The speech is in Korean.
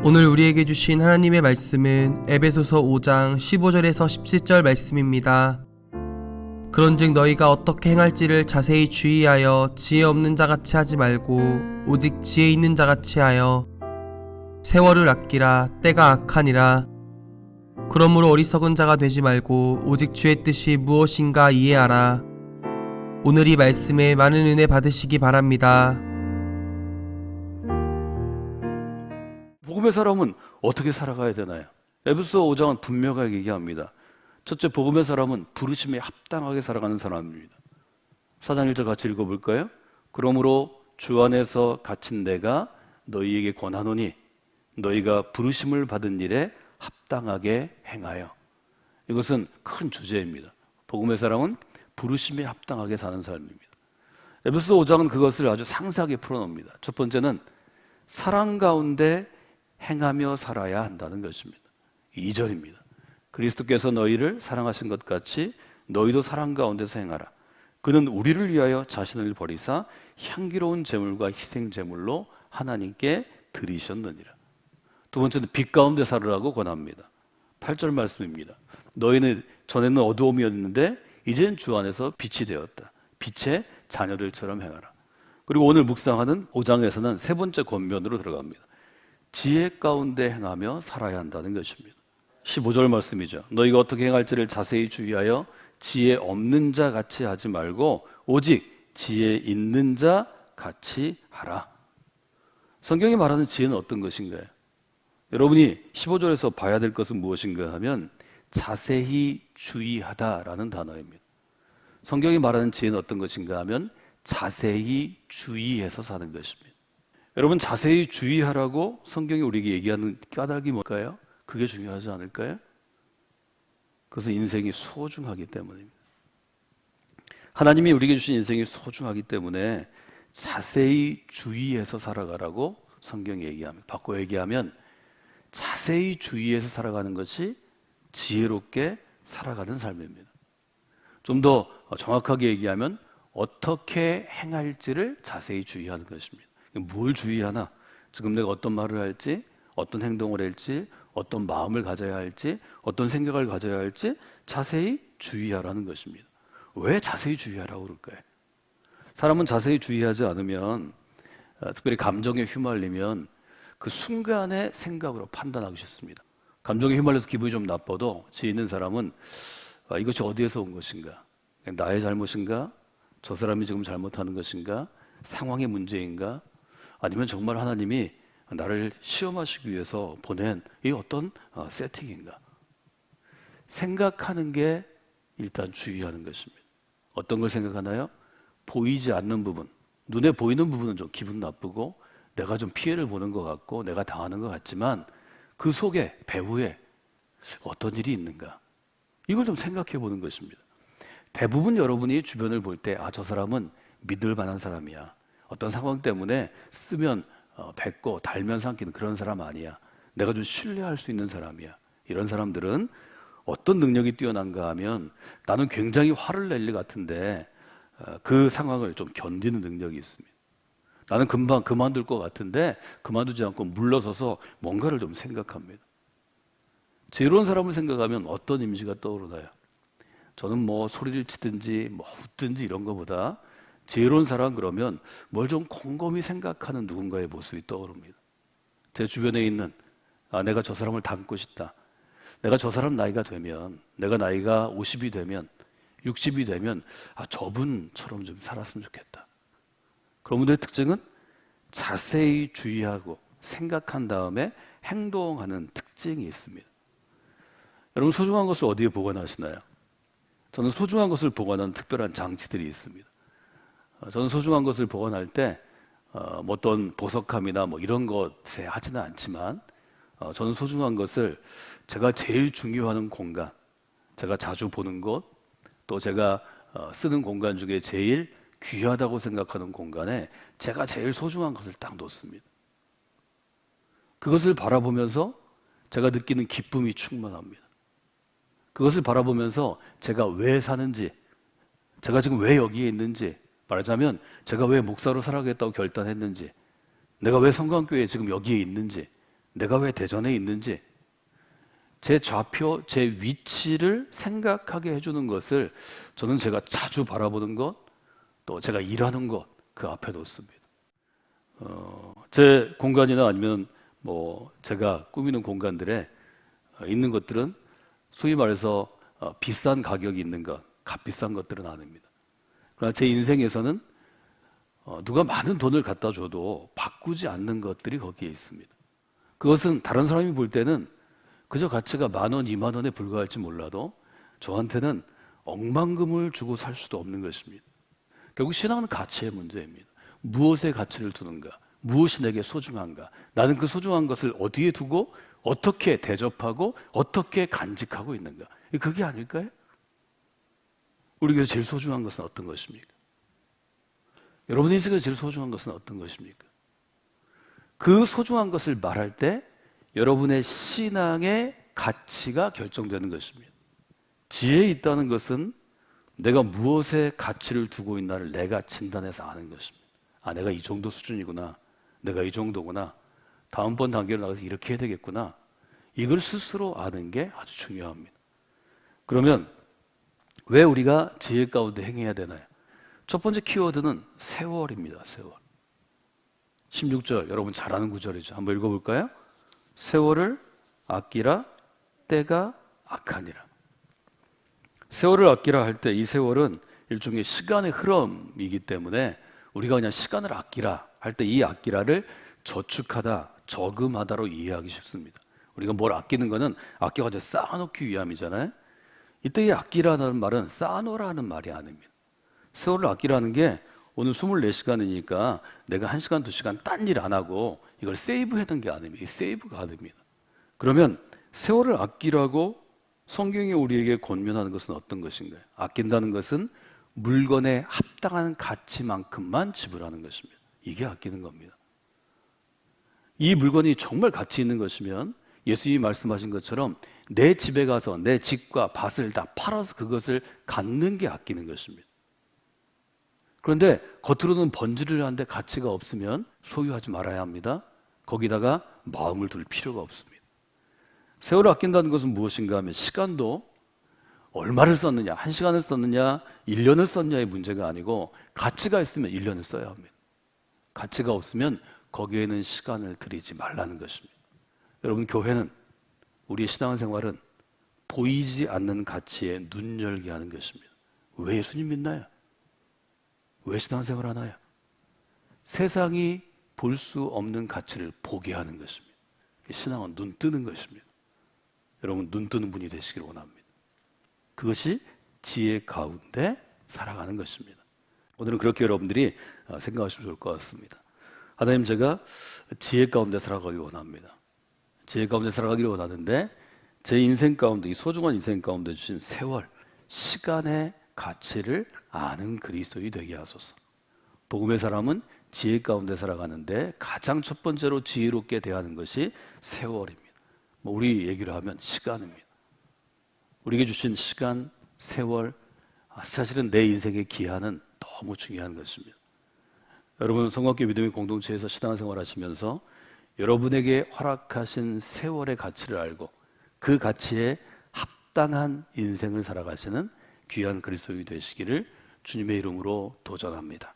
오늘 우리에게 주신 하나님의 말씀은 에베소서 5장 15절에서 17절 말씀입니다. 그런즉 너희가 어떻게 행할지를 자세히 주의하여 지혜 없는 자같이 하지 말고 오직 지혜 있는 자같이 하여 세월을 아끼라. 때가 악하니라. 그러므로 어리석은 자가 되지 말고 오직 주의 뜻이 무엇인가 이해하라. 오늘 이 말씀에 많은 은혜 받으시기 바랍니다. 복음의 사람은 어떻게 살아가야 되나요? 에베소 5장은 분명하게 얘기합니다. 첫째, 복음의 사람은 부르심에 합당하게 살아가는 사람입니다. 4장 1절 같이 읽어볼까요? 그러므로 주 안에서 갇힌 내가 너희에게 권하노니 너희가 부르심을 받은 일에 합당하게 행하여. 이것은 큰 주제입니다. 복음의 사람은 부르심에 합당하게 사는 사람입니다. 에베소 5장은 그것을 아주 상세하게 풀어놓습니다. 첫 번째는 사랑 가운데 행하며 살아야 한다는 것입니다. 2절입니다. 그리스도께서 너희를 사랑하신 것 같이 너희도 사랑 가운데서 행하라. 그는 우리를 위하여 자신을 버리사 향기로운 제물과 희생 제물로 하나님께 드리셨느니라. 두 번째는 빛 가운데 살으라고 권합니다. 8절 말씀입니다. 너희는 전에는 어두움이었는데 이젠 주 안에서 빛이 되었다. 빛의 자녀들처럼 행하라. 그리고 오늘 묵상하는 5장에서는 세 번째 권면으로 들어갑니다. 지혜 가운데 행하며 살아야 한다는 것입니다. 15절 말씀이죠. 너희가 어떻게 행할지를 자세히 주의하여 지혜 없는 자 같이 하지 말고 오직 지혜 있는 자 같이 하라. 성경이 말하는 지혜는 어떤 것인가요? 여러분이 15절에서 봐야 될 것은 무엇인가 하면 자세히 주의하다라는 단어입니다. 성경이 말하는 지혜는 어떤 것인가 하면 자세히 주의해서 사는 것입니다. 여러분, 자세히 주의하라고 성경이 우리에게 얘기하는 까닭이 뭘까요? 그게 중요하지 않을까요? 그것은 인생이 소중하기 때문입니다. 하나님이 우리에게 주신 인생이 소중하기 때문에 자세히 주의해서 살아가라고 성경이 얘기합니다. 바꿔 얘기하면 자세히 주의해서 살아가는 것이 지혜롭게 살아가는 삶입니다. 좀 더 정확하게 얘기하면 어떻게 행할지를 자세히 주의하는 것입니다. 뭘 주의하나? 지금 내가 어떤 말을 할지, 어떤 행동을 할지, 어떤 마음을 가져야 할지, 어떤 생각을 가져야 할지 자세히 주의하라는 것입니다. 왜 자세히 주의하라고 그럴까요? 사람은 자세히 주의하지 않으면, 특별히 감정에 휘말리면 그 순간의 생각으로 판단하기 쉽습니다. 감정에 휘말려서 기분이 좀 나빠도 지혜 있는 사람은 이것이 어디에서 온 것인가? 나의 잘못인가? 저 사람이 지금 잘못하는 것인가? 상황의 문제인가? 아니면 정말 하나님이 나를 시험하시기 위해서 보낸 이 어떤 세팅인가? 생각하는 게 일단 주의하는 것입니다. 어떤 걸 생각하나요? 보이지 않는 부분, 눈에 보이는 부분은 좀 기분 나쁘고 내가 좀 피해를 보는 것 같고 내가 당하는 것 같지만 그 속에 배후에 어떤 일이 있는가? 이걸 좀 생각해 보는 것입니다. 대부분 여러분이 주변을 볼 때 저 사람은 믿을 만한 사람이야. 어떤 상황 때문에 쓰면 뱉고 달면 삼키는 그런 사람 아니야. 내가 좀 신뢰할 수 있는 사람이야. 이런 사람들은 어떤 능력이 뛰어난가 하면 나는 굉장히 화를 낼 일 같은데 그 상황을 좀 견디는 능력이 있습니다. 나는 금방 그만둘 것 같은데 그만두지 않고 물러서서 뭔가를 좀 생각합니다. 지혜로운 사람을 생각하면 어떤 이미지가 떠오르나요? 저는 소리를 치든지 웃든지 이런 것보다 지혜로운 사람 그러면 뭘 좀 곰곰이 생각하는 누군가의 모습이 떠오릅니다. 제 주변에 있는 내가 저 사람을 닮고 싶다. 내가 저 사람 나이가 되면, 내가 나이가 50이 되면, 60이 되면 저분처럼 좀 살았으면 좋겠다. 그런 분들의 특징은 자세히 주의하고 생각한 다음에 행동하는 특징이 있습니다. 여러분, 소중한 것을 어디에 보관하시나요? 저는 소중한 것을 보관하는 특별한 장치들이 있습니다. 저는 소중한 것을 보관할 때 어떤 보석함이나 이런 것에 하지는 않지만 저는 소중한 것을 제가 제일 중요하는 공간, 제가 자주 보는 곳, 또 제가 쓰는 공간 중에 제일 귀하다고 생각하는 공간에 제가 제일 소중한 것을 딱 놓습니다. 그것을 바라보면서 제가 느끼는 기쁨이 충만합니다. 그것을 바라보면서 제가 왜 사는지, 제가 지금 왜 여기에 있는지, 말하자면 제가 왜 목사로 살아가겠다고 결단했는지, 내가 왜 성광교회에 지금 여기에 있는지, 내가 왜 대전에 있는지, 제 좌표, 제 위치를 생각하게 해주는 것을 저는 제가 자주 바라보는 것, 또 제가 일하는 것, 그 앞에 놓습니다. 제 공간이나 아니면 뭐 제가 꾸미는 공간들에 있는 것들은 소위 말해서 비싼 가격이 있는 것, 값비싼 것들은 아닙니다. 그러나 제 인생에서는 누가 많은 돈을 갖다 줘도 바꾸지 않는 것들이 거기에 있습니다. 그것은 다른 사람이 볼 때는 그저 가치가 10,000원, 20,000원에 불과할지 몰라도 저한테는 억만금을 주고 살 수도 없는 것입니다. 결국 신앙은 가치의 문제입니다. 무엇에 가치를 두는가? 무엇이 내게 소중한가? 나는 그 소중한 것을 어디에 두고 어떻게 대접하고 어떻게 간직하고 있는가? 그게 아닐까요? 우리에게 제일 소중한 것은 어떤 것입니까? 여러분의 인생에 제일 소중한 것은 어떤 것입니까? 그 소중한 것을 말할 때 여러분의 신앙의 가치가 결정되는 것입니다. 지혜에 있다는 것은 내가 무엇에 가치를 두고 있나를 내가 진단해서 아는 것입니다. 아, 내가 이 정도 수준이구나. 내가 이 정도구나. 다음번 단계로 나가서 이렇게 해야 되겠구나. 이걸 스스로 아는 게 아주 중요합니다. 그러면 왜 우리가 지혜 가운데 행해야 되나요? 첫 번째 키워드는 세월입니다. 세월. 16절 여러분 잘 아는 구절이죠. 한번 읽어볼까요? 세월을 아끼라 때가 악하니라. 세월을 아끼라 할 때 이 세월은 일종의 시간의 흐름이기 때문에 우리가 그냥 시간을 아끼라 할 때 이 아끼라를 저축하다, 저금하다로 이해하기 쉽습니다. 우리가 뭘 아끼는 거는 아껴가지고 쌓아놓기 위함이잖아요. 이때 이 아끼라는 말은 쌓아놓으라는 말이 아닙니다. 세월을 아끼라는 게 오늘 24시간이니까 내가 1시간, 2시간 딴 일 안 하고 이걸 세이브하는 게 아닙니다. 이 세이브가 아닙니다. 그러면 세월을 아끼라고 성경이 우리에게 권면하는 것은 어떤 것인가요? 아낀다는 것은 물건에 합당한 가치만큼만 지불하는 것입니다. 이게 아끼는 겁니다. 이 물건이 정말 가치 있는 것이면 예수님이 말씀하신 것처럼 내 집에 가서 내 집과 밭을 다 팔아서 그것을 갖는 게 아끼는 것입니다. 그런데 겉으로는 번지를 하는데 가치가 없으면 소유하지 말아야 합니다. 거기다가 마음을 둘 필요가 없습니다. 세월을 아낀다는 것은 무엇인가 하면 시간도 얼마를 썼느냐, 1시간을 썼느냐, 1년을 썼느냐의 문제가 아니고 가치가 있으면 1년을 써야 합니다. 가치가 없으면 거기에는 시간을 들이지 말라는 것입니다. 여러분, 교회는 우리 신앙생활은 보이지 않는 가치에 눈 열게 하는 것입니다. 왜 예수님 믿나요? 왜 신앙생활 하나요? 세상이 볼 수 없는 가치를 보게 하는 것입니다. 신앙은 눈 뜨는 것입니다. 여러분, 눈 뜨는 분이 되시길 원합니다. 그것이 지혜 가운데 살아가는 것입니다. 오늘은 그렇게 여러분들이 생각하시면 좋을 것 같습니다. 하나님, 제가 지혜 가운데 살아가길 원합니다. 지혜 가운데 살아가기를 원하는데 제 인생 가운데, 이 소중한 인생 가운데 주신 세월, 시간의 가치를 아는 그리스도인이 되게 하소서. 복음의 사람은 지혜 가운데 살아가는데 가장 첫 번째로 지혜롭게 대하는 것이 세월입니다. 우리 얘기를 하면 시간입니다. 우리에게 주신 시간, 세월, 사실은 내 인생의 기한은 너무 중요한 것입니다. 여러분, 성곽교 믿음의 공동체에서 신앙생활 하시면서 여러분에게 허락하신 세월의 가치를 알고 그 가치에 합당한 인생을 살아가시는 귀한 그리스도인이 되시기를 주님의 이름으로 도전합니다.